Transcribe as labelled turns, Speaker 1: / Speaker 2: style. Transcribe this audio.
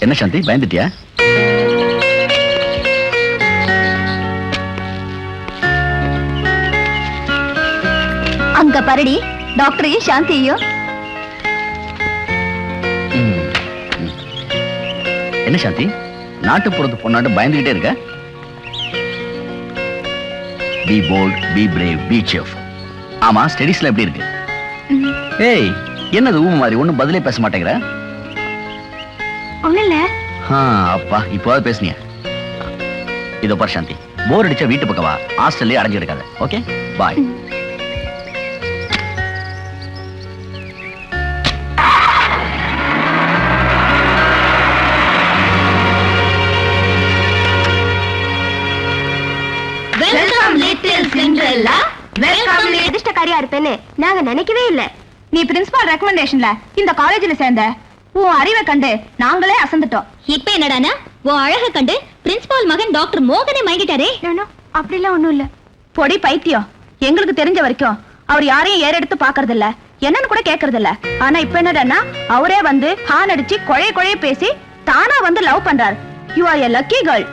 Speaker 1: என்ன சாந்தி, பயந்துட்டியா?
Speaker 2: அங்க பரடி டாக்டரையும் சாந்தியையும்.
Speaker 1: என்ன சாந்தி, நாட்டுப்புறத்து பொண்ணாட்டு பயந்துகிட்டே இருக்க? Be bold, be brave, be safe. ஆமா, ஸ்டடீஸ்ல எப்படி இருக்கு? ஏய், என்னது ஊம மாதிரி ஒண்ணும் பதிலே பேச மாட்டேங்கிற?
Speaker 2: ஒண்ணு இல்ல.
Speaker 1: அப்பா, இப்போவாது பேசுனியா? இதோ பார் சாந்தி, போர் அடிச்சா வீட்டு பக்கம் வா, ஹாஸ்டல்லே அடைஞ்சு இருக்காத. Okay, bye.
Speaker 2: Welcome little Cinderella. Welcome. நீ அதிர்ஷ்டக்காரியா இருப்பேன்னு நாங்க நினைக்கவே இல்ல.
Speaker 3: நீ பிரின்சிபால் ரெக்கமெண்டேஷன்ல இந்த காலேஜ்ல சேர்ந்த உன் அறிவை கண்டு நாங்களே அசந்துட்டோம்.
Speaker 2: இப்ப என்னடானா உன் அழக கண்டு பிரின்சிபால் மகன் டாக்டர் மோகனே மயங்கிட்டாரே. அப்படிலாம் ஒண்ணும் இல்ல.
Speaker 3: பொடி பைத்தியம். எங்களுக்கு தெரிஞ்ச வரைக்கும் அவர் யாரையும் ஏறெடுத்து பாக்குறது இல்ல, என்னன்னு கூட கேக்குறது இல்ல. ஆனா இப்ப என்னடானா அவரே வந்து ஹான் அடிச்சு கொழைய கொழைய பேசி தானா வந்து லவ் பண்றாரு. You are a lucky girl.